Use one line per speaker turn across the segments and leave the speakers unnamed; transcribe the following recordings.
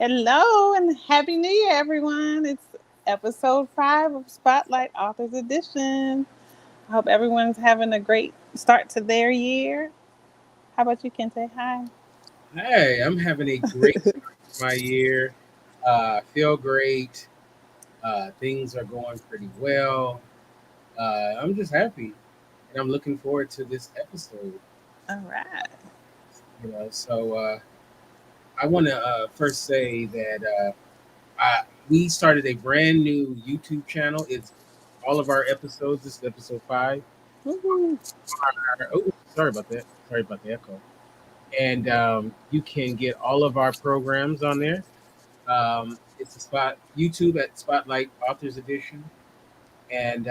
Hello and Happy New Year, everyone. It's episode 5 of Spotlight Authors Edition. I hope everyone's having a great start to their year. How about you, Kinte? Hi.
Hey, I'm having a great start to my year. Feel great. Things are going pretty well. I'm just happy, and I'm looking forward to this episode.
All right.
So I want to first say that we started a brand new YouTube channel. It's all of our episodes. This is episode 5.
Woo-hoo.
Oh, sorry about that. Sorry about the echo. And you can get all of our programs on there. It's a spot YouTube at Spotlight Authors Edition, and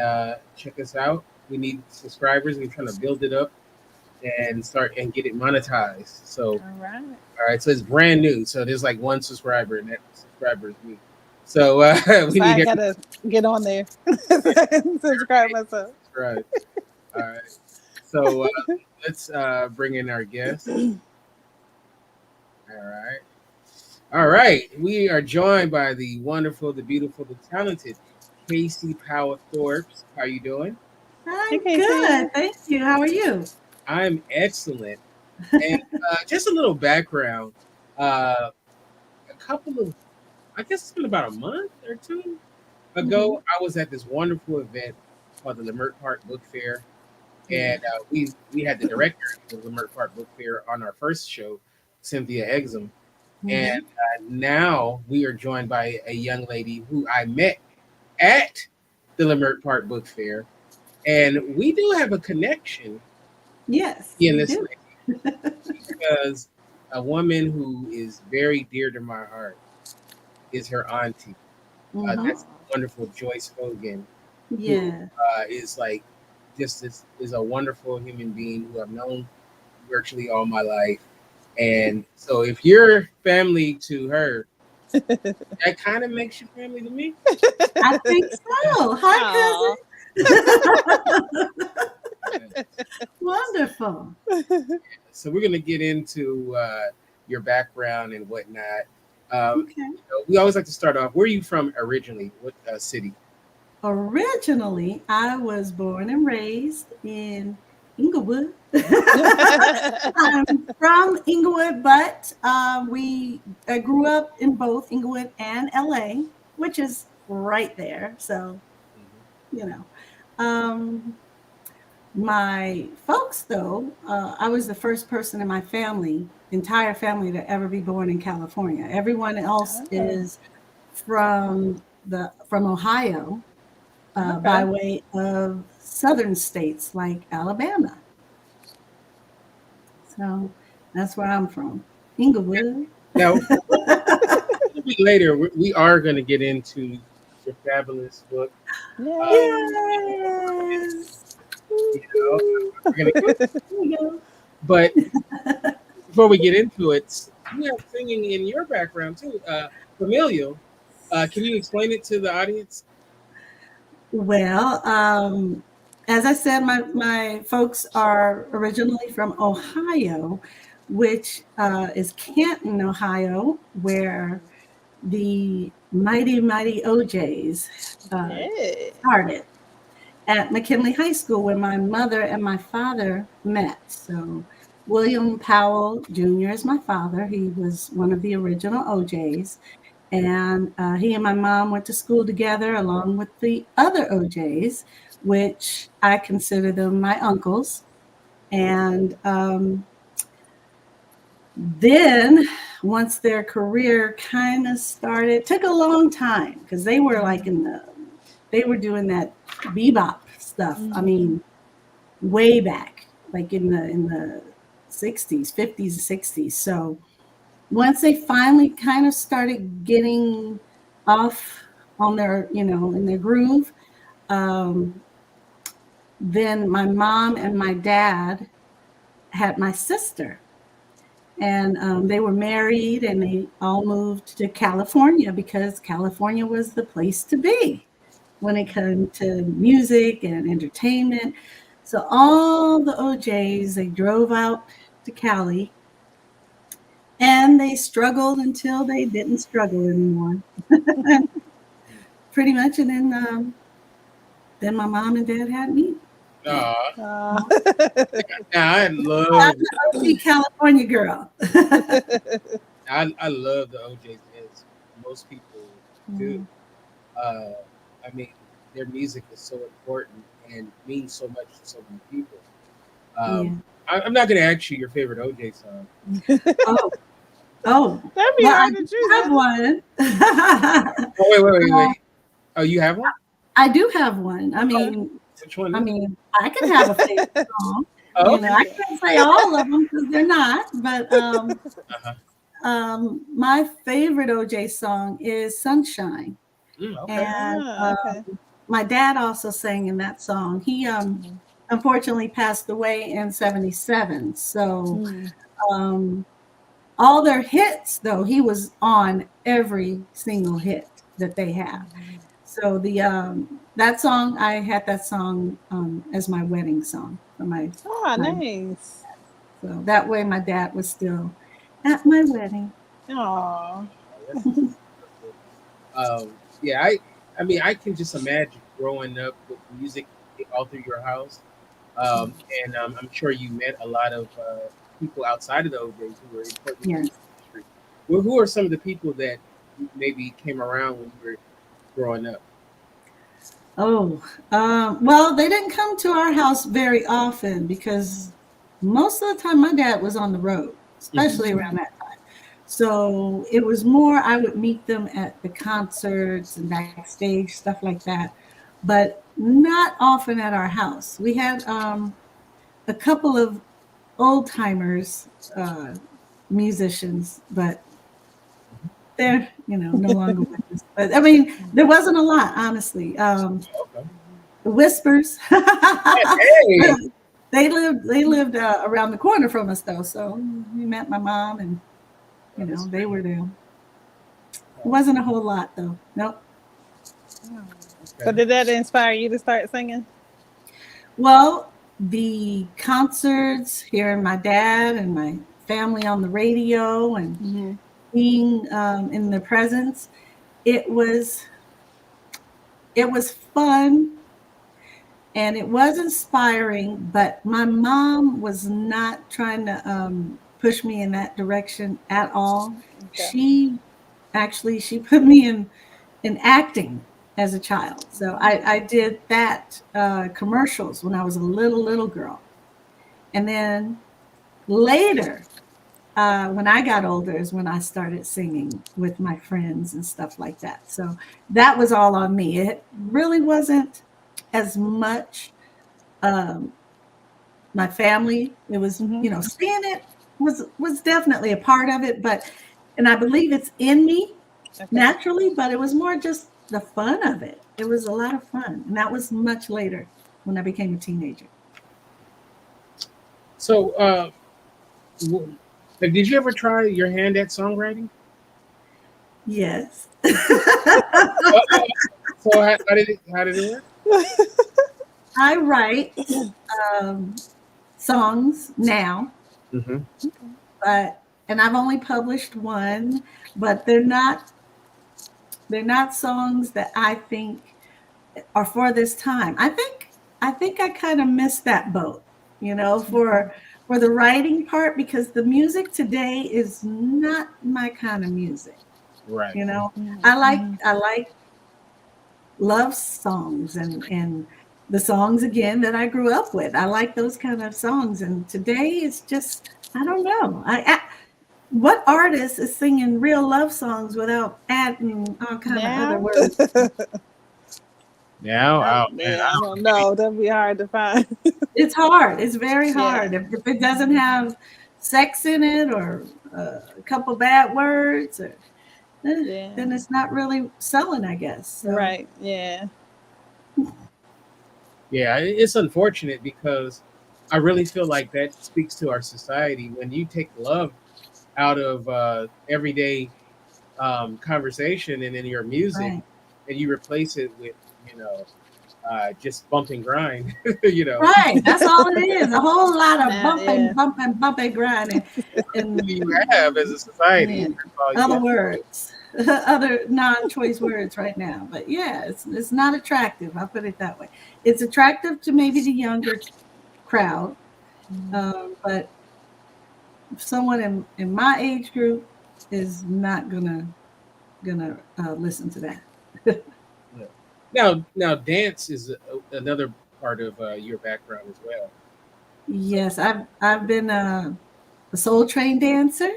check us out. We need subscribers. We're trying to build it up and start and get it monetized. So,
All right.
all right. So it's brand new. So there's like one subscriber, and that subscriber is me. So we
So I
need
gotta get on there and subscribe myself.
right. All right. So let's bring in our guest. All right. All right. We are joined by the wonderful, the beautiful, the talented Kacey Powell-Thorps. How you doing?
Hey,
I'm
Kacey.
good. Thank you. How are you?
I'm excellent. And just a little background. A couple of, I guess it's been about a month or two ago, I was at this wonderful event called the Lamert Park Book Fair. And we had the director of the Lamert Park Book Fair on our first show, Cynthia Exum. And now we are joined by a young lady who I met at the Lamert Park Book Fair. And we do have a connection
Yes.
in
we
this
do.
because a woman who is very dear to my heart is her auntie. That's wonderful Joyce Hogan,
Yeah.
is like just this is a wonderful human being who I've known virtually all my life. And so if you're family to her, that kind of makes you family to me.
I think so. Hi,
Aw.
cousin. Wonderful.
So we're gonna get into your background and whatnot.
Okay.
We always like to start off. Where are you from originally? What city?
Originally, I was born and raised in Inglewood. I'm from Inglewood, but I grew up in both Inglewood and LA, which is right there. So, you know. My folks, though, I was the first person in my entire family, to ever be born in California. Everyone else is from Ohio, by way of southern states like Alabama. So that's where I'm from, Inglewood.
Now, later, we are going to get into your fabulous book.
Yes.
We're gonna but before we get into it, you have singing in your background too, familial. Can you explain it to the audience?
Well, as I said, my folks are originally from Ohio, which is Canton, Ohio, where the mighty OJs started at McKinley High School, where my mother and my father met. So William Powell Jr. is my father. He was one of the original OJs. And he and my mom went to school together along with the other OJs, which I consider them my uncles. And then once their career kind of started, took a long time because they were like they were doing that bebop stuff. I mean, way back, like in the 60s, 50s, 60s. So once they finally kind of started getting off on their, in their groove, then my mom and my dad had my sister. And they were married and they all moved to California because California was the place to be when it came to music and entertainment. So all the OJs, they drove out to Cali. And they struggled until they didn't struggle anymore. Pretty much. And then my mom and dad had me.
Aw.
Uh,
Now I
I'm
love
the OG California girl.
I love the OJs as most people do.
Mhm.
Uh, I mean, their music is so important and means so much to so many people.
Yeah.
I'm not going to ask you your favorite OJ song.
Oh, oh.
That'd be
Well, I
hard to
do
choose,
have
isn't it?
one.
Oh, wait. Oh, you have one?
I do have one. I
Okay.
mean,
Which one
I
is it?
mean, I could have a favorite song.
Oh,
You
okay.
know, I can't say all of them because they're not. But
Uh-huh.
my favorite OJ song is "Sunshine,"
Okay.
and
Okay.
my dad also sang in that song. He
Mhm.
unfortunately passed away in '77. So
Mhm.
um, all their hits, though, he was on every single hit that they have. So the that song, I had that song as my wedding song for
Oh,
my
nice.
so that way my dad was still at my wedding.
Oh.
Oh, that's wonderful. Yeah, I mean, I can just imagine growing up with music all through your house. And I'm sure you met a lot of people outside of the OJs who were important in the
Yes.
music industry. Well, who are some of the people that maybe came around when you were growing up?
Oh, well, they didn't come to our house very often because most of the time my dad was on the road,
Hmm.
especially around that time. So it was more I would meet them at the concerts and backstage, stuff like that, but not often at our house. We had a couple of old timers, musicians, but they're no longer with us. But I mean, there wasn't a lot, honestly.
Okay.
The Whispers.
Hey.
They lived around the corner from us though, so we met my mom, and
Oh, that's
they
great.
were there. It
Oh,
wasn't a whole lot though. Nope.
So
okay.
did that inspire you to start singing?
Well, the concerts, hearing my dad and my family on the radio, and
Mm-hmm.
being in their presence, it was it was fun and it was inspiring. But my mom was not trying to push me in that direction at all.
Okay.
She put me in acting as a child. So I did that commercials when I was a little girl, and then later, when I got older, is when I started singing with my friends and stuff like that. So that was all on me. It really wasn't as much um, my family. It was,
Mm-hmm.
seeing it was definitely a part of it, but and I believe it's in me
Okay.
naturally, but it was more just the fun of it. It was a lot of fun, and that was much later when I became a teenager.
So, w- like, did you ever try your hand at songwriting?
Yes.
Uh, so, how did it work?
I write songs now,
Hmm.
but and I've only published one, but they're not songs that I think are for this time. I think I kind of missed that boat, for the writing part, because the music today is not my kind of music.
Right.
You know, I like
Mm-hmm.
I like love songs and the songs again that I grew up with. I like those kind of songs, and today it's just I don't know. What artist is singing real love songs without adding all kind of other
Now,
words?
Now, oh man,
I don't know. That'd be hard to find.
It's hard. It's very
Yeah.
hard. If it doesn't have sex in it, or a couple bad words, or
Yeah.
then it's not really selling, I guess. So
Right. Yeah.
yeah, it's unfortunate because I really feel like that speaks to our society when you take love out of everyday conversation and in your music,
right.
and you replace it with you know just bump and grind, you know.
Right, that's all it is. A whole lot of
Yeah.
bumping, grinding, and
You have as a society.
yeah,
That's all you
other
have.
words, other non-choice words right now. But yeah, it's not attractive. I'll put it that way. It's attractive to maybe the younger crowd, but someone in my age group is not gonna listen to that.
Yeah. Now, dance is another part of your background as well.
Yes, I've been a Soul Train dancer.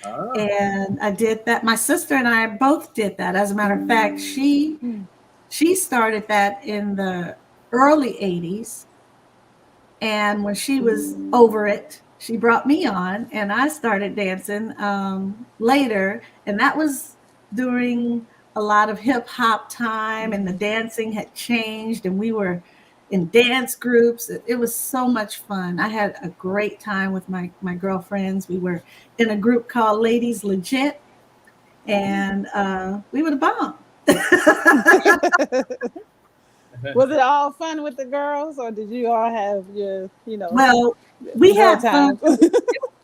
Ah,
And I did that. My sister and I both did that. As a matter of fact, she started that in the early 80s. And when she was over it, she brought me on and I started dancing later. And that was during a lot of hip hop time, and the dancing had changed, and we were in dance groups. It was so much fun. I had a great time with my girlfriends. We were in a group called Ladies Legit, and we were the bomb.
Was it all fun with the girls, or did you all have your,
Well, we
girl
had fun.
times?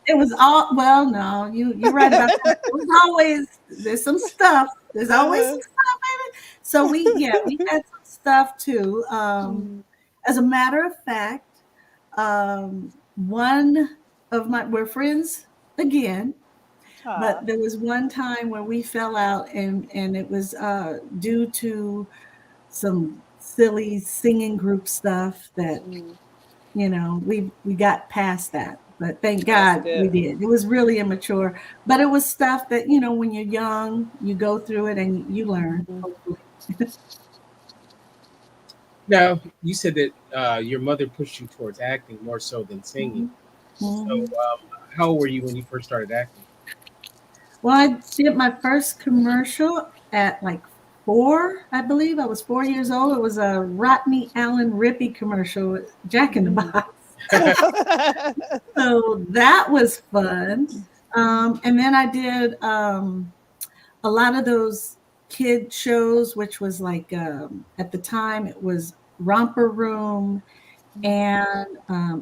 It was all well. No, you're right about that. It was always there's some stuff. There's always some stuff, baby. So we had some stuff too. As a matter of fact, one of my we're friends again, but there was one time where we fell out, and it was due to some silly singing group stuff that we got past that. But thank God we did. It was really immature, but it was stuff that when you're young, you go through it and you learn. Hopefully.
now you said that your mother pushed you towards acting more so than singing. So,
Mhm.
how old were you when you first started acting?
Well, I did my first commercial at like 4, I believe. I was 4 years old. It was a Rodney Allen Rippy commercial, Jack in the Box. So that was fun. And then I did a lot of those kid shows, which was like at the time it was Romper Room, and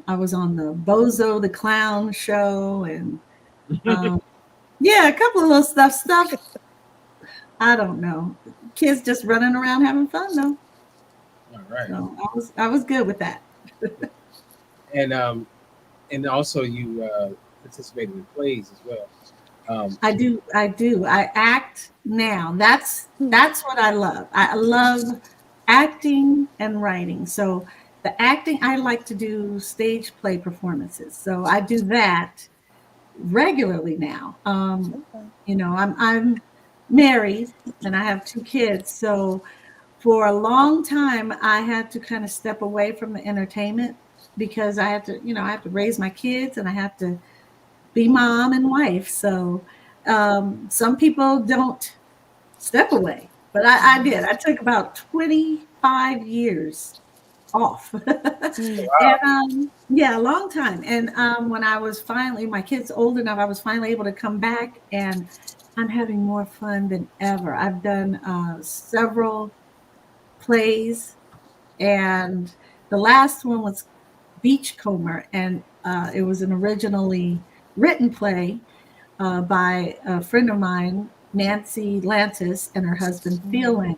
I was on the Bozo the Clown show, and yeah, a couple of little stuff. I don't know. Kids just running around having fun though.
All right.
So I was good with that.
And and also you participated in plays as well.
I do. I act now. That's what I love. I love acting and writing. So the acting, I like to do stage play performances. So I do that regularly now. I'm married and I have 2 kids. So for a long time, I had to kind of step away from the entertainment because I have to raise my kids and I have to be mom and wife. So some people don't step away, but I did. I took about 25 years off.
Wow.
And yeah, a long time. And when I was finally, my kids old enough, I was finally able to come back, and I'm having more fun than ever. I've done several plays, and the last one was Beachcomber, and it was an originally written play by a friend of mine, Nancy Lantis, and her husband, Phil Lantis.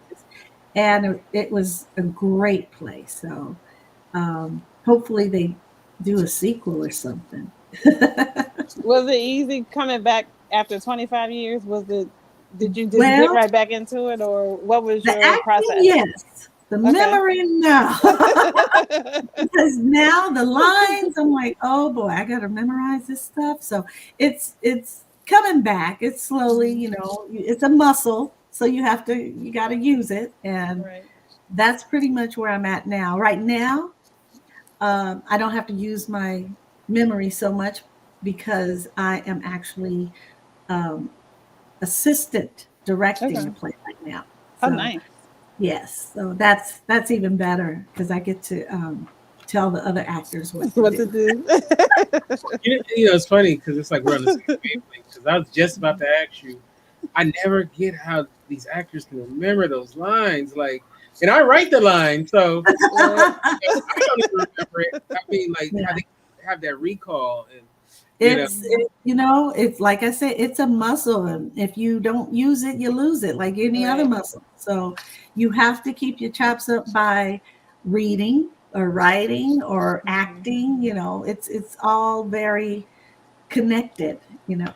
And it was a great play. So hopefully they do a sequel or something.
Was it easy coming back after 25 years? Did you just get
Well,
right back into it, or what was
the
your
acting,
process?
yes. The
Okay.
memory, no. Because now the lines, I'm like, oh boy, I got to memorize this stuff. So it's coming back. It's slowly, it's a muscle. So you got to use it. And
Right.
that's pretty much where I'm at now. Right now, I don't have to use my memory so much because I am actually um, assistant directing the
Okay.
play right now.
Oh,
So
nice.
yes, so that's even better because I get to tell the other actors what to
What to
do.
do?
It's funny because it's like we're on the same wavelength. Because I was just about to ask you, I never get how these actors can remember those lines. Like and I write the line, so
Look,
I don't even remember it. I mean, like how
Yeah.
they have that recall, and you know,
It's like I said, it's a muscle, and if you don't use it, you lose it, like any other
right.
muscle. So you have to keep your chops up by reading or writing or
Mhm.
acting. It's all very connected.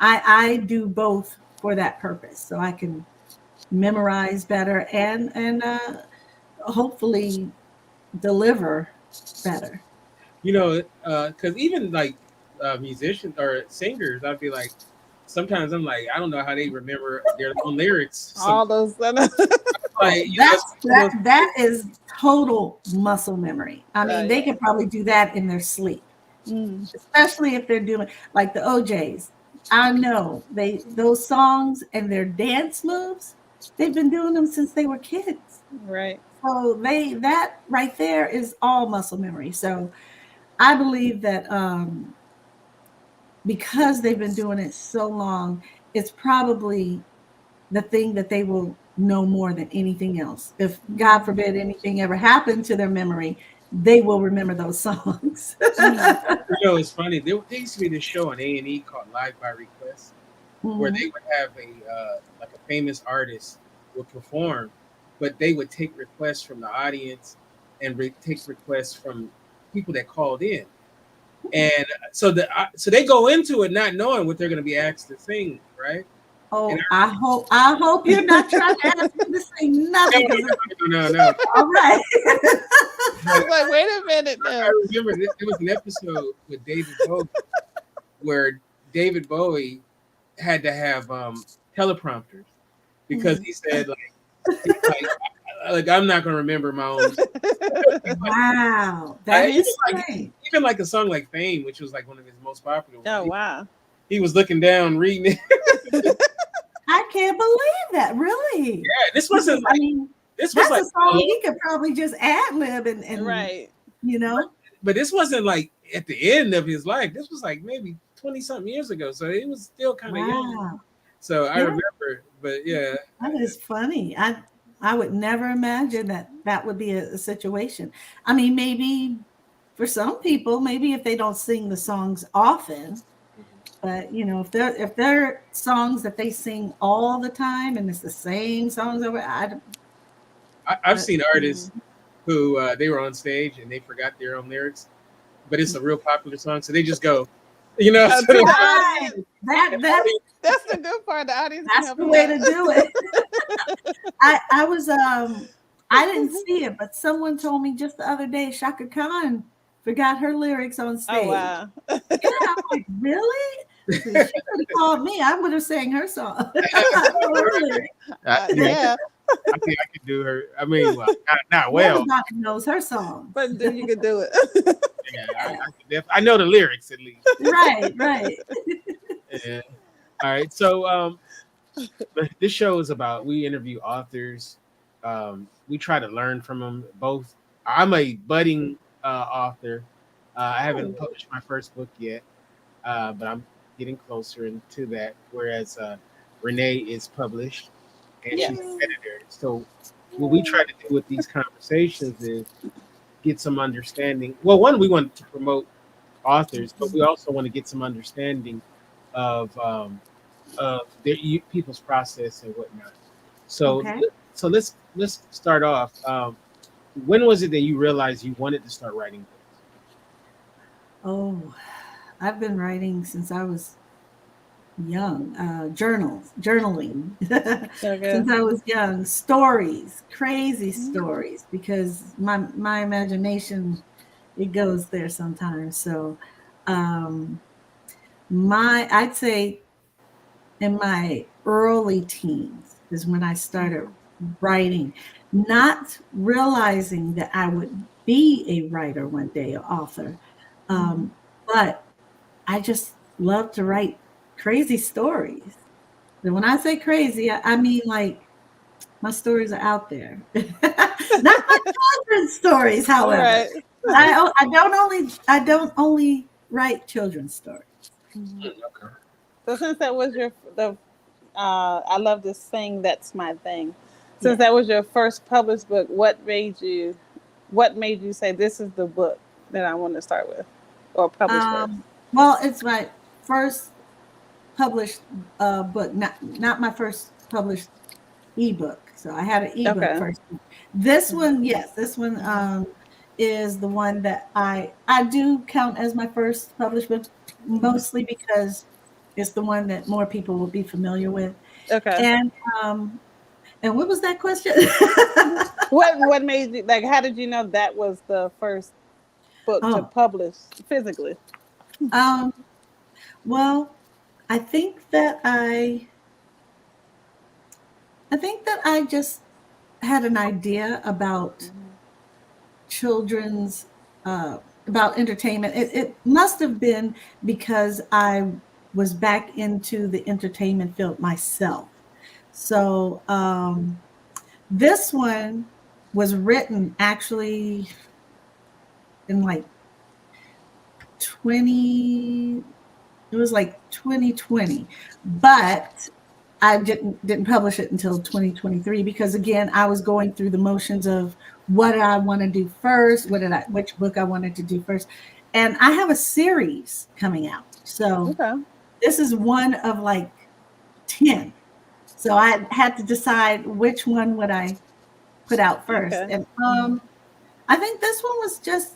I do both for that purpose, so I can memorize better and hopefully deliver better.
because even like musicians or singers, I'd be like, sometimes I'm like, I don't know how they remember their own lyrics. Some
All those.
Oh,
like
that
some of
that that is total muscle memory. I mean, they
Yeah.
could probably do that in their sleep,
Mm.
especially if they're doing like the OJs. I know those songs and their dance moves, they've been doing them since they were kids.
Right.
So that right there is all muscle memory. So I believe that because they've been doing it so long, it's probably the thing that they will know more than anything else. If God forbid anything ever happened to their memory, they will remember those songs.
Mm.
it's funny. There used to be this show on A&E called Live by Request, where they
Mhm.
would have a like a famous artist would perform, but they would take requests from the audience and take requests from people that called in, and so they go into it not knowing what they're going to be asked to sing, right? And
Oh, I hope you're not trying to ask me to say
no,
nothing because
no.
all right.
I
But
was like, wait a minute
I
now.
remember there was an episode with David Bowie where David Bowie had to have teleprompters because
Mm.
he said like I'm not gonna remember my own.
Wow, that
Even
is
like
strange.
even like a song like Fame, which was like one of his most popular ones.
Oh wow.
He was looking down, reading it.
I can't believe that. Really,
Yeah, this
because
wasn't
I
like
mean,
this was
that's
like
a song he could probably just ad lib and
Right.
you know.
but this wasn't like at the end of his life. This was like maybe 20 something years ago, so he was still kind of young.
Wow.
So I
Yeah,
remember, but yeah,
that is funny. I would never imagine that that would be a situation. I mean, maybe for some people, maybe if they don't sing the songs often, but if they're songs that they sing all the time and it's the same songs over,
I've
but
seen artists
Mm.
who they were on stage and they forgot their own lyrics, but it's a real popular song, so they just go, you know.
To
So
the
right,
audience.
that that's
That's the good part. The audience can
that's
help
the
you
way
out.
to do it. I didn't see it, but someone told me just the other day Shaka Khan forgot her lyrics on
Oh
stage.
wow.
Yeah, I'm like, really? So she could have called me. I would have sang her song. I know her lyrics.
Yeah,
Yeah.
I think I could do her. I mean, well, not well.
Everybody knows her songs.
But then you could do it.
Yeah, I know the lyrics at least.
Right, right.
Yeah. All right. So this show is about we interview authors. We try to learn from them both. I'm a budding author. I haven't published my first book yet, but I'm getting closer into that. Whereas Renee is published and she's an
Yes.
editor. So what we try to do with these conversations is get some understanding. Well, one, we want to promote authors, but we also want to get some understanding of people's process and whatnot. So,
Okay.
so let's start off. When was it that you realized you wanted to start writing books?
Oh, I've been writing since I was young. Journaling
So
since
good.
I was young. Stories, crazy stories, because my imagination it goes there sometimes. So, um, I'd say in my early teens is when I started writing, not realizing that I would be a writer one day, an author. But I just love to write crazy stories. And when I say crazy, I mean like my stories are out there. Not my children's stories, however.
Right.
I don't only write children's stories.
Okay.
So since that was your the I love this thing that's my thing. Since that was your first published book, what made you say this is the book that I want to start with or publish first?
Well, it's my first published book, not my first published ebook. So I had an ebook
Okay.
first. This one, yes, this one is the one that I do count as my first published book, mostly because it's the one that more people will be familiar with.
Okay.
Um, and what was that question?
What made you like? How did you know that was the first book to
Oh,
publish physically?
um, well, I think that I just had an idea about children's about entertainment. It must have been because I was back into the entertainment field myself. So this one was written actually in like 20 it was like 2020, but I didn't publish it until 2023 because again I was going through the motions of what did I want to do first, which book I wanted to do first, and I have a series coming out. So
Okay.
this is one of like 10. So I had to decide which one would I put out first,
Okay.
and I think this one was just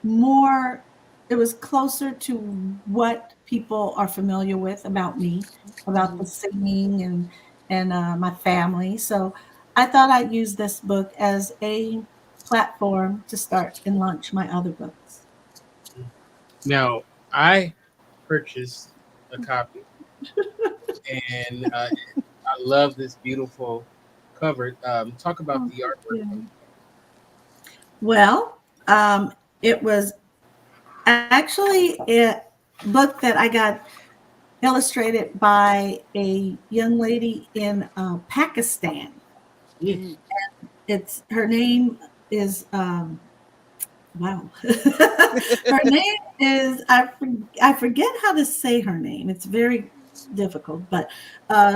more. It was closer to what people are familiar with about me, about the singing and my family. So I thought I'd use this book as a platform to start and launch my other books.
Now, I purchased a copy, and I love this beautiful cover. Talk about the artwork.
Yeah. Well, it was actually a book that I got illustrated by a young lady in Pakistan.
Mm.
It's her name is wow. Her name is I forget how to say her name. It's very difficult, but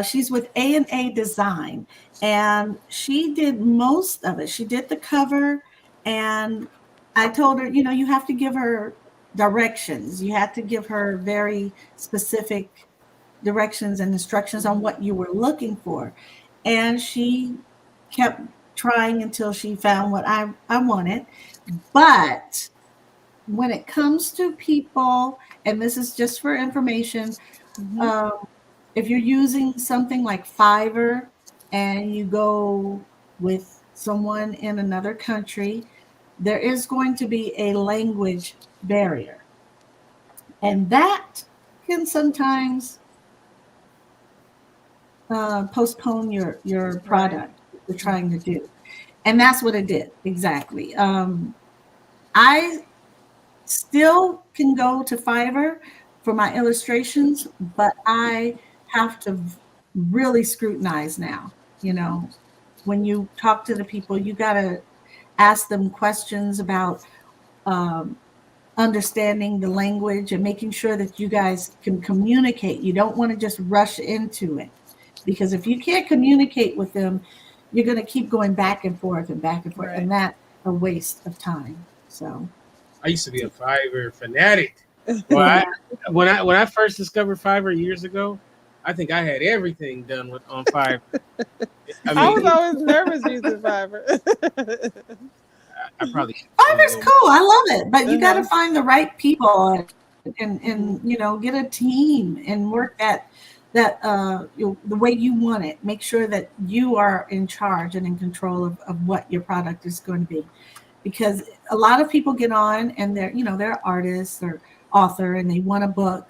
she's with A&A Design, and she did most of it. She did the cover, and I told her, you have to give her directions. You have to give her very specific directions and instructions on what you were looking for. And she kept trying until she found what I wanted. But when it comes to people, and this is just for information, um, if you're using something like Fiverr and you go with someone in another country, there is going to be a language barrier. And that can sometimes postpone your product you're trying to do. And that's what it did, exactly. I still can go to Fiverr for my illustrations, but I have to really scrutinize now. When you talk to the people, you got to ask them questions about um, understanding the language and making sure that you guys can communicate. You don't want to just rush into it, because if you can't communicate with them, you're going to keep going back and forth and back and forth, and that's a waste of time. So
I used to be a Fiverr fanatic. Well, when I first discovered Fiverr years ago, I think I had everything done on Fiverr.
I was always nervous using Fiverr.
I probably
Fiverr's cool. I love it, but you got to find the right people and get a team and work that the way you want it. Make sure that you are in charge and in control of what your product is going to be, because a lot of people get on and they're artists or author and they want a book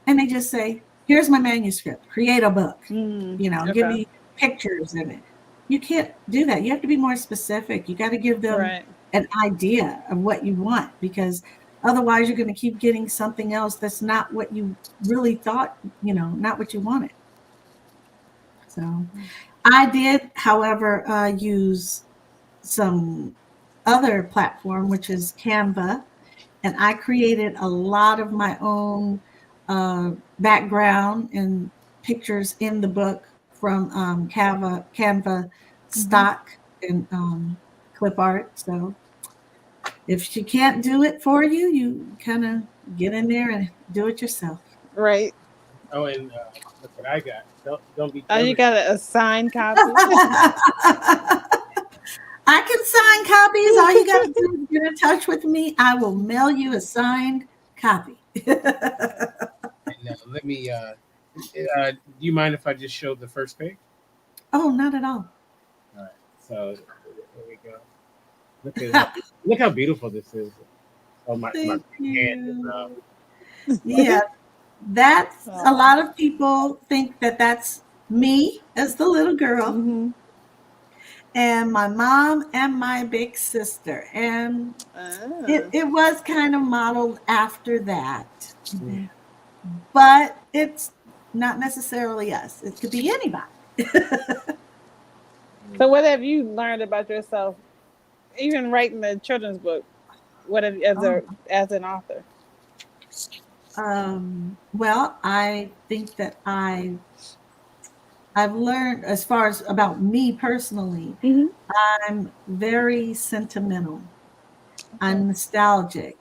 and they just say, here's my manuscript, create a book, give me pictures in it. You can't do that. You have to be more specific. You got to give them an idea of what you want, because otherwise you're going to keep getting something else that's not what you really thought, not what you wanted. So I did, however, use some other platform, which is Canva, and I created a lot of my own background and pictures in the book from Canva stock and clip art. So if she can't do it for you, you kind of get in there and do it yourself.
Right.
Oh, and look what I got. Don't be
Oh, you
jealous.
got a signed copy?
I can sign copies. All you got to do is get in touch with me. I will mail you a signed copy.
And let me. Do you mind if I just show the first page?
Oh, not at all.
All right. So here we go. Look how beautiful this is. Oh my
Thank
hand is
Yeah, that's a
Oh.
lot of people think that that's me as the little girl,
Mm-hmm.
and my mom and my big sister. And
Ah.
it was kind of modeled after that,
Mm-hmm.
but it's not necessarily us. It could be anybody.
So, what have you learned about yourself, even writing the children's book? What have
Oh.
as an author?
Well, I think that I've learned as far as about me personally,
Mm-hmm.
I'm very sentimental.
Okay.
I'm nostalgic.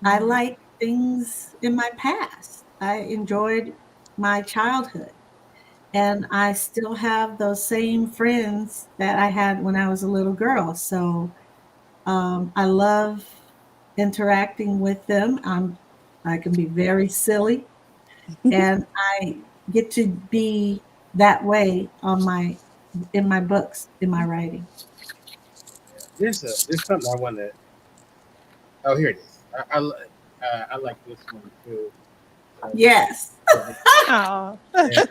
I
Mm-hmm.
like things in my past. I enjoyed my childhood. And I still have those same friends that I had when I was a little girl. So I love interacting with them. I can be very silly, and I get to be that way in my books, in my writing.
there's something I want to. Oh, here it is. I like this one too.
Yes.
Oh.
Yeah,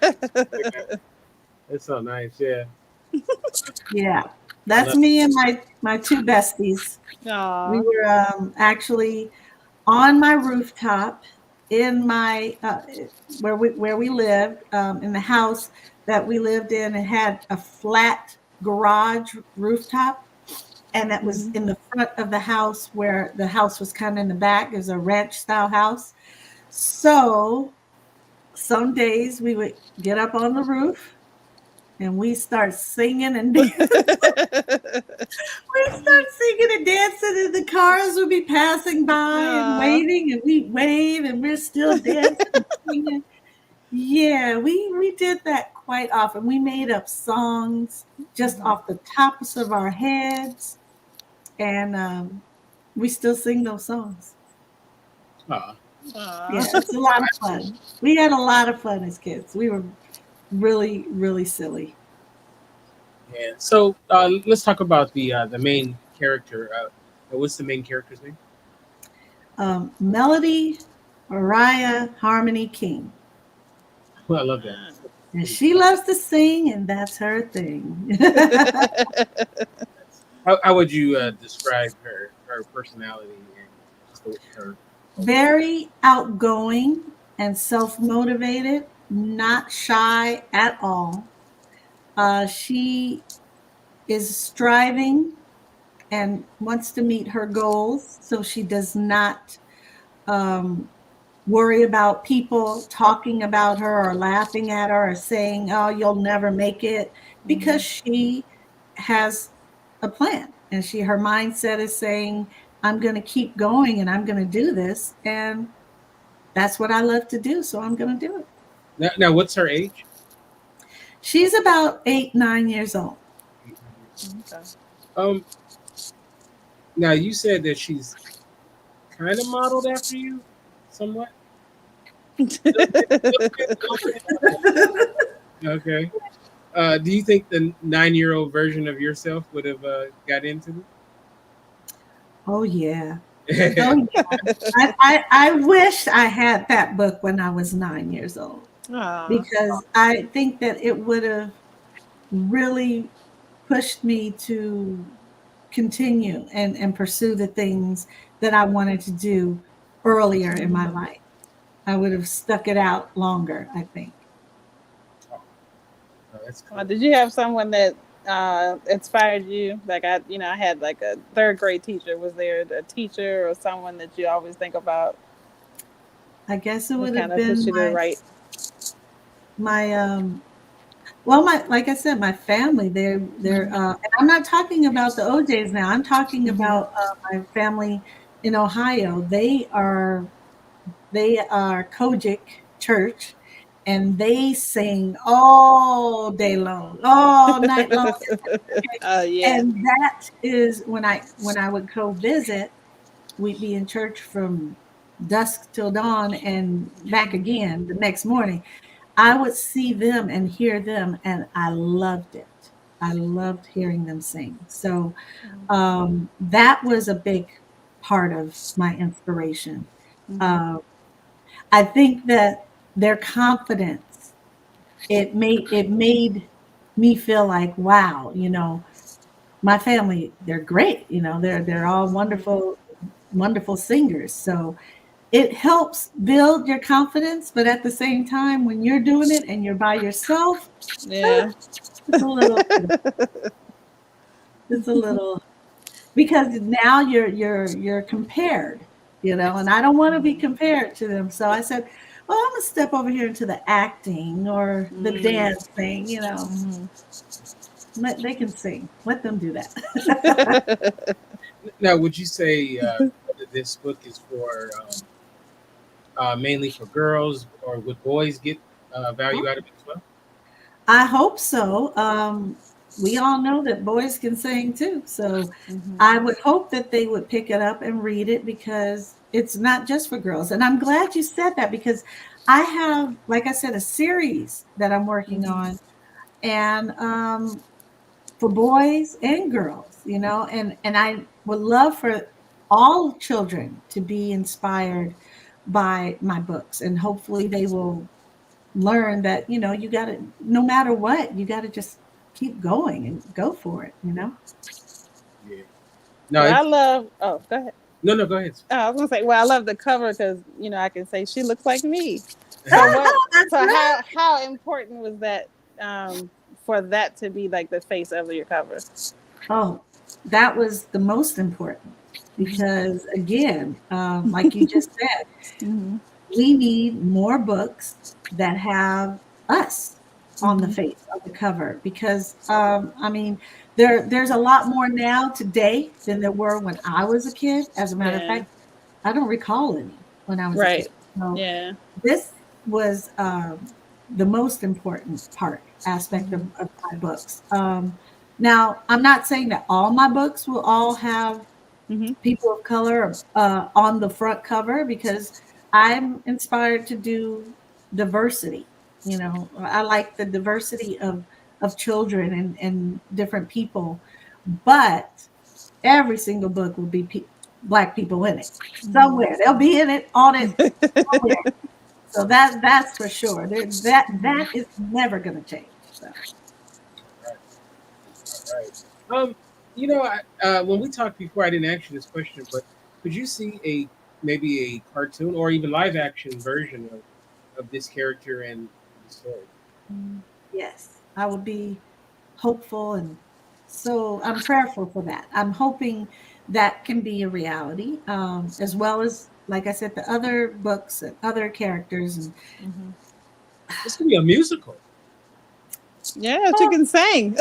it's so nice. Yeah,
Yeah.
I
That's
love.
me and my two besties. We
Aw.
were actually on my rooftop in my where we lived, in the house that we lived in. It had a flat garage rooftop, and that was
Mm-hmm.
in the front of the house where the house was kind of in the back. It was a ranch style house. So some days we would get up on the roof and we start singing and dancing. We start singing and dancing, and the cars would be passing by and
Aw.
waving, and we wave, and we're still dancing and singing. Yeah, we did that quite often. We made up songs just off the tops of our heads, and we still sing those songs.
Aw.
Yeah,
Aw.
it's a lot of fun. We had a lot of fun as kids. We were really, really silly.
Yeah. So let's talk about the main character. What's the main character's name?
Melody, Mariah, Harmony King.
Well, I love that.
And she loves to sing, and that's her thing.
How would you describe her personality and just her?
Very outgoing and self motivated, not shy at all. She is striving and wants to meet her goals, so she does not um, worry about people talking about her or laughing at her or saying, "Oh, you'll never make it," because she has a plan, and her mindset is saying, "I'm going to keep going and I'm going to do this," and that's what I love to do, so I'm going to do it.
Now, what's her age?
She's about 8, 9 years old.
Okay.
Um. Now you said that she's kind of modeled after you, somewhat. Okay. Do you think the 9-year-old version of yourself would have got into
Oh yeah.
it?
Oh yeah. I wish I had that book when I was 9 years old,
Aw.
because I think that it would have really pushed me to continue and pursue the things that I wanted to do earlier in my life. I would have stuck it out longer, I think.
Oh, that's cool.
Did you have someone that inspired you? Like I had like a third grade teacher. Was there a teacher or someone that you always think about
I guess it
who
would
kind
have
of pushed
been
you to write?
my Well, like I said, my family, and I'm not talking about the OJs now. I'm talking
Mhm.
about my family in Ohio. They are Kojic Church, and they sing all day long, all night long.
Yeah.
And that is when I would go visit, we'd be in church from dusk till dawn and back again the next morning. I would see them and hear them, and I loved it. I loved hearing them sing. So that was a big part of my inspiration.
Mhm.
Uh, I think that their confidence, it made me feel like, wow, my family, they're great. They're all wonderful, wonderful singers. So it helps build your confidence, but at the same time, when you're doing it and you're by yourself,
Yeah.
it's a little, it's a little, because now you're compared, and I don't want to be compared to them. So I said, well, I'm gonna step over here into the acting or the
Mm.
dancing.
Mhm.
They can sing. Let them do that.
Now, would you say that this book is for mainly for girls, or would boys get value out of it as well?
I hope so. We all know that boys can sing too. So
Mhm.
I would hope that they would pick it up and read it, because it's not just for girls. And I'm glad you said that, because I have, like I said, a series that I'm working
Mhm.
on, and for boys and girls, and I would love for all children to be inspired by my books, and hopefully they will learn that, you got to, no matter what, you got to just keep going and go for it.
Yeah. No,
Well, I
it's
love. Oh, go ahead.
no. Go ahead.
Oh, I was gonna say. Well, I love the cover because I can say she looks like me. So
Ah,
what?
that's
So
right.
how important was that for that to be like the face of your cover?
Oh, that was the most important,
Mhm.
because again, like you just said,
Mhm.
we need more books that have us on the
Mhm.
face of the cover, because I mean, there's a lot more now today than there were when I was a kid. As a matter of
Yeah.
fact, I don't recall any when I was a
Right.
kid. So
Yeah.
this was the most important aspect of,
Mhm.
of my books. Now, I'm not saying that all my books will all have
Mhm.
people of color on the front cover, because I'm inspired to do diversity. I like the diversity of children and different people, but every single book will be Black people in it
Mhm.
somewhere. They'll be in it on it somewhere. So that's for sure. That is never going to change. So
All right. When we talked before, I didn't ask you this question, but could you see maybe a cartoon or even live action version of this character and the story?
yes, I would be hopeful, and so I'm prayerful for that. I'm hoping that can be a reality, as well as, like I said, the other books and other characters. And
Mhm.
This could be a musical.
Yeah, she
oh,
can sing.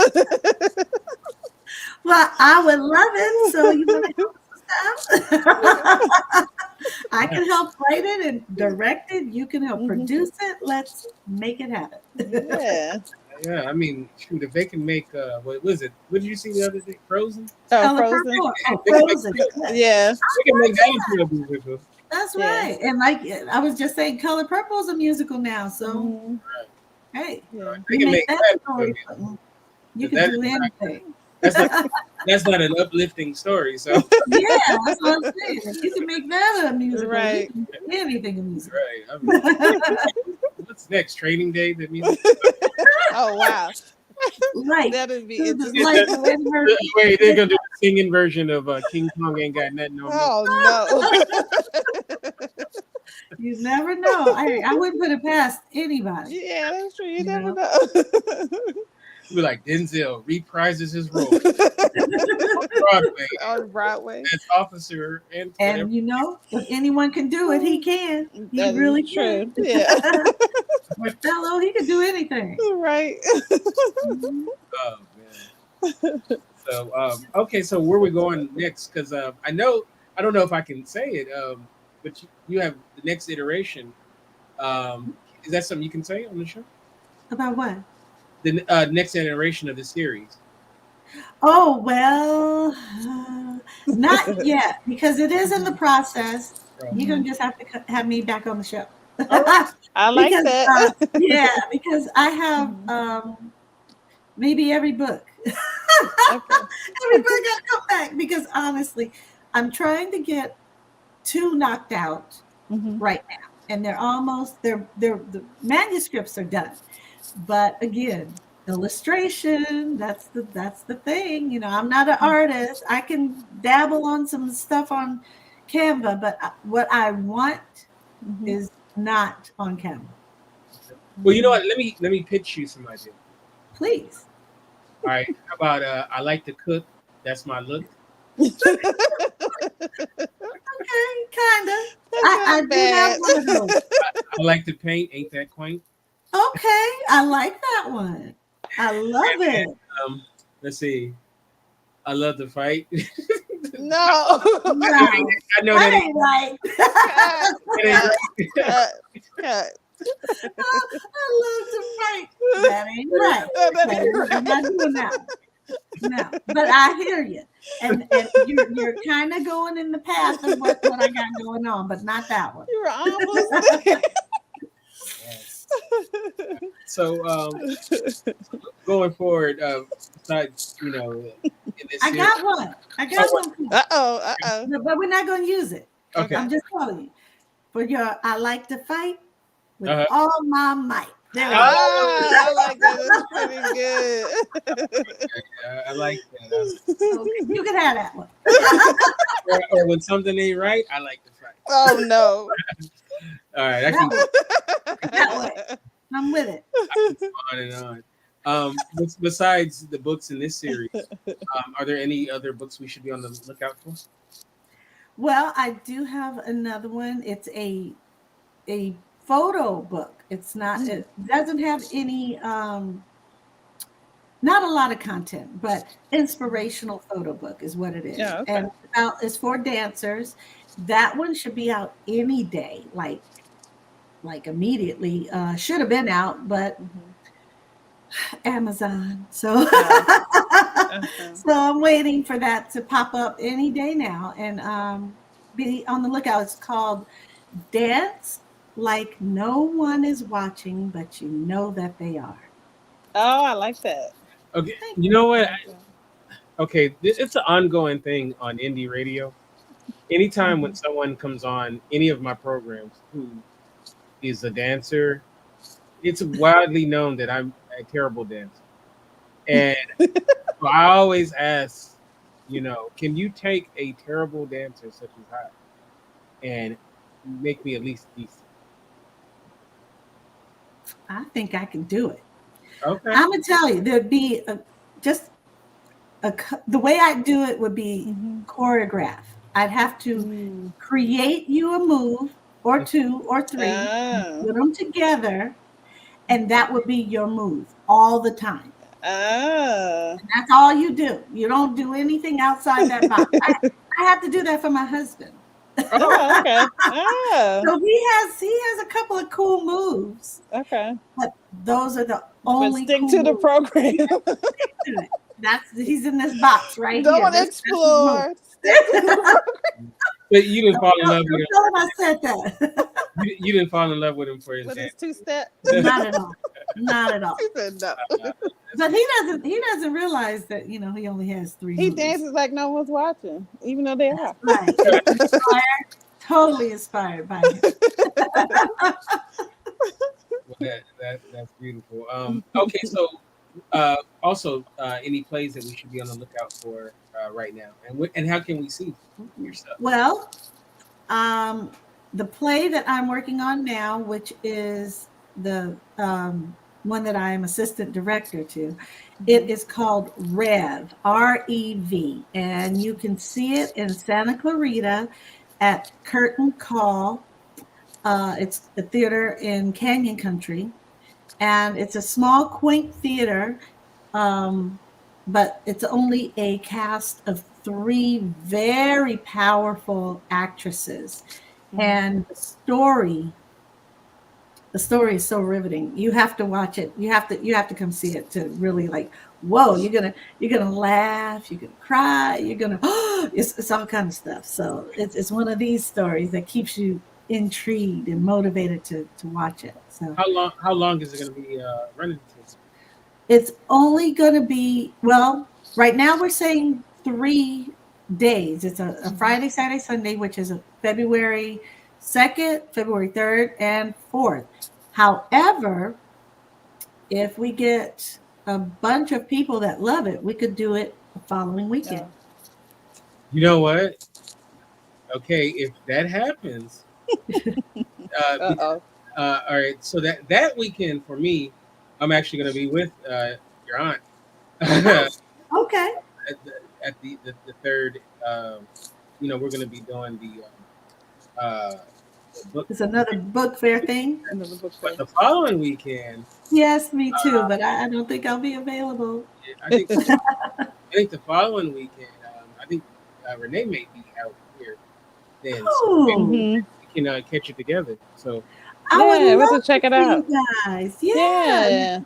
well, I would love it. So you want to help us out? I can help write it and direct it. You can help
Mhm.
produce it. Let's make it happen.
Yeah.
Yeah, I mean, shoot, if they can make what was it? What did you see the other day? Frozen.
Oh,
Color
Frozen.
Purple. Oh,
They can make
Frozen. Yes.
Yeah.
they can make that into a musical.
That's
Yeah.
right. And like I was just saying, Color Purple is a musical now. So
Mhm.
Right.
hey,
Yeah.
They
you
can
make
make
that
that into a
story
musical.
something. You
'Cause
can do anything.
that's not that's not an uplifting story. So
Yeah, that's what I'm saying. If you can make that a musical, you
Right.
can make anything a musical.
right. I mean, what's next? Training Day, the musical.
Oh wow.
Like
That'd be
to just
Yeah,
like
interesting.
the Eddie Murphy.
wait, they're gonna do the singing version of King Kong ain't got nothing on me.
Oh no.
You never know. I wouldn't put it past anybody.
Yeah, that's true. You
You
never
know.
know.
Be like Denzel reprises his role on Broadway
On Broadway.
as officer and whatever.
And if anyone can do it, he can. He
That is
really can.
true. Yeah.
Othello, he could do anything.
Right.
Oh man. So okay, so where we going next? Because I don't know if I can say it, but you have the next iteration. Is that something you can say on the show?
About what?
The next iteration of the series.
Oh, well, not yet, because it is in the process. You're going to just have to have me back on the show.
All right.
I like
Because,
that.
yeah, because I have maybe every book.
Okay.
Every book got to come back because honestly, I'm trying to get 2 knocked out right now, and the manuscripts are done. But again, illustration, that's the thing. You know, I'm not an artist. I can dabble on some stuff on Canva, but what I want is not on Canva.
Well, you know what? Let me pitch you some ideas.
Please.
All right. How about I like to cook. That's my look.
Okay, kind of. I do have one of those.
I like to paint. Ain't that quaint?
Okay, I like that one. I love it.
Let's see. I love to fight.
No.
I know that
ain't right.
Cut.
I love to fight. That ain't right. Okay, we're not doing that. No, but I hear you, and you're kind of going in the path of what I got going on, but not that one.
You were almost there.
Yes. So going forward, besides in this
I got one. I got one.
Uh-oh.
But we're not going to use it.
Okay.
I'm just telling you. For your, I like to fight with all my might. There we go.
I like that. That's pretty good.
I like that.
Okay, you can have that one.
Or when something ain't right, I like to fight.
Oh no.
All right, I can go
That way. I'm with it.
on and on. Besides the books in this series, are there any other books we should be on the lookout for?
Well, I do have another one. It's a photo book. It's not. It doesn't have any. Not a lot of content, but inspirational photo book is what it is.
Yeah, okay.
And it's for dancers. That one should be out any day, like immediately. Should have been out, but Amazon. So so I'm waiting for that to pop up any day now, and be on the lookout. It's called Dance Like No One Is Watching, but you know that they are.
Oh, I like that.
Okay, you know what? Okay, it's an ongoing thing on indie radio. Anytime when someone comes on any of my programs who is a dancer, it's widely known that I'm a terrible dancer. And so I always ask, can you take a terrible dancer such as I and make me at least decent?
I think I can do it.
Okay.
I'm gonna tell you, there'd be the way I do it would be choreograph. I'd have to create you a move or 2 or 3, put them together, and that would be your move all the time. And that's all you do. You don't do anything outside that box. I have to do that for my husband.
Oh, okay.
So he has a couple of cool moves.
Okay.
But those are the only.
But stick
cool
to the
moves.
program.
He's in this box right
Don't
here.
explore.
But you didn't fall in love with him.
Tell him I said that.
You didn't fall in love with him for his
With his
dance.
2-step.
Not at all. Not at all.
He said no.
But he doesn't realize that he only has 3
He
moves.
dances like no one's watching, even though they are.
Right. Totally inspired by him.
Well, that's beautiful. Okay, so also any plays that we should be on the lookout for right now, and how can we see your stuff?
Well, the play that I'm working on now, which is the one that I am assistant director to, it is called Rev, R-E-V, and you can see it in Santa Clarita at Curtain Call. It's a theater in Canyon Country, and it's a small, quaint theater, but it's only a cast of 3 very powerful actresses, and the story is so riveting. You have to watch it. You have to come see it to really like, whoa, you're gonna laugh, you're gonna cry, you're gonna it's all kind of stuff. So it's one of these stories that keeps you intrigued and motivated to watch it. So
How long is it going to be running to?
it's only gonna be, well, right now we're saying 3 days. It's a Friday, Saturday, Sunday, which is a February 2nd, February 3rd, and 4th. However, if we get a bunch of people that love it, we could do it the following weekend.
You know what? Okay, if that happens,
Uh-oh.
all right. So that weekend for me, I'm actually going to be with your aunt
Okay.
at the third. We're going to be doing the book.
It's another book fair thing.
Another book
But
fair.
the following weekend,
Yes, me too, but I don't think I'll be available.
I think the following weekend, I think Renee may be out here then, so maybe
Oh,
Mhm.
we can catch it together. So
I would
Yeah, we'll
love
check
to
it
see
out.
you guys. Yeah.
Yeah.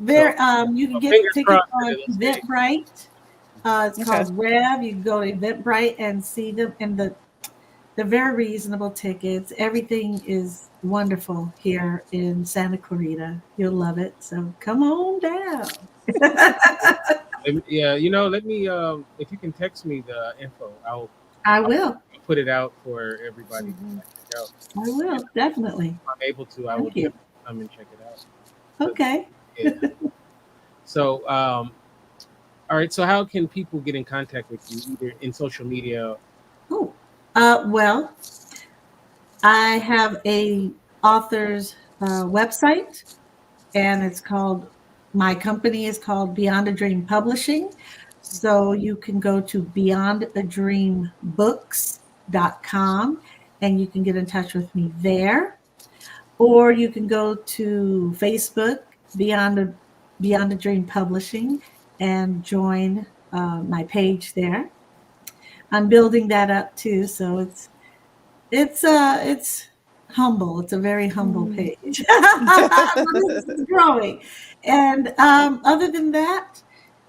There, you can get
fingers
tickets
crossed that
on
it'll stay.
Eventbrite. It's
Okay.
called Rev. You can go to Eventbrite and see them, and they're very reasonable tickets. Everything is wonderful here in Santa Clarita. You'll love it. So come on down.
Yeah, let me if you can text me the info,
I
I'll
will.
put it out for everybody
Mhm.
to check out.
I will, definitely.
If I'm able to, I will
Thank you.
definitely come and check it out.
Okay.
Yeah. So, all right. So, how can people get in contact with you, either in social media?
Oh, well, I have a author's website, and my company is called Beyond a Dream Publishing. So you can go to beyondadreambooks.com and you can get in touch with me there. Or you can go to Facebook, Beyond a Dream Publishing, and join my page there. I'm building that up too, so it's humble. It's a very humble
Mhm.
page, but it's growing. And other than that,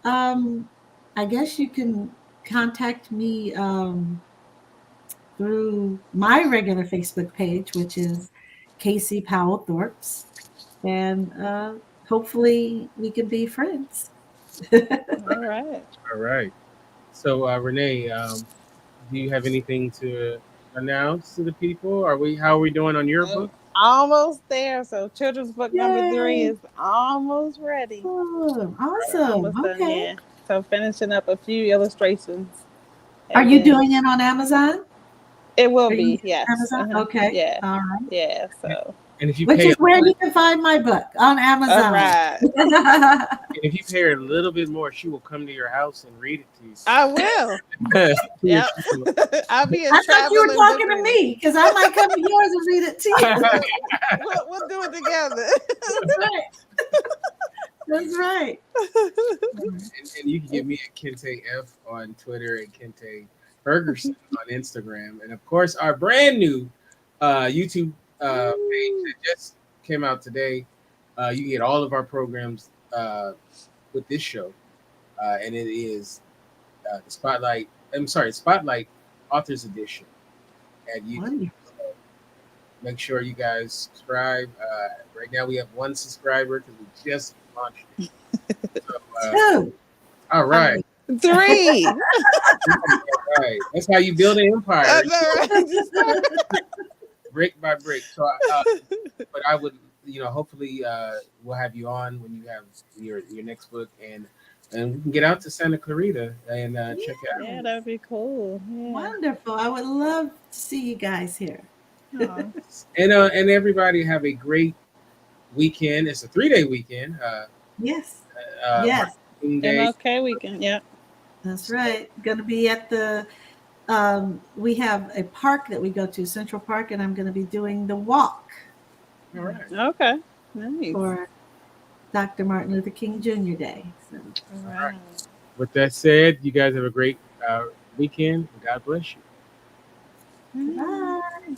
I guess you can contact me through my regular Facebook page, which is Kacey Powell-Thorps, and hopefully we can be friends.
All right.
All right. So, Renee, do you have anything to announce to the people? How are we doing on your book?
Almost there. So children's book number 3
Yay!
is almost ready.
Awesome.
Almost done,
Okay.
yeah. So finishing up a few illustrations.
Are
And
you
then
doing it on Amazon?
it will
Are you
be,
using
yes.
Amazon?
Uh-huh.
Okay.
Yeah.
All right.
Yeah. So
And if you
Which
pay,
is where you can find my book on
all
Amazon.
right.
if you pay her a little bit more, she will come to your house and read it to you.
I will.
To your
Yep.
children.
I'll be a
I thought you were
traveling
talking
book
to
reader.
me because I might come to yours and read it to you.
We'll do it together.
That's right. That's right.
And you can get me at Kinte F on Twitter and Kinte Ferguson on Instagram, and of course our brand new YouTube page that just came out today. You can get all of our programs with this show, and it is the Spotlight. I'm sorry, Spotlight Authors Edition at YouTube.
Wonderful.
So make sure you guys subscribe. Right now we have 1 subscriber because we just launched it. So,
Two.
all right.
3.
Right. That's how you build an empire,
I know, right?
brick by brick. So, but I would, hopefully, we'll have you on when you have your next book, and we can get out to Santa Clarita and check it out.
Yeah, that'd be cool. Yeah.
Wonderful. I would love to see you guys here.
Aw.
And everybody have a great weekend. It's a 3-day weekend.
Yes.
Martin
Yes.
Luther King Day.
MLK weekend. Yep.
That's right. Going to be at we have a park that we go to, Central Park, and I'm going to be doing the walk
All right.
Okay. Nice.
for Dr. Martin Luther King Jr. Day. So,
All right. With that said, you guys have a great weekend. God bless you.
Mm.
bye.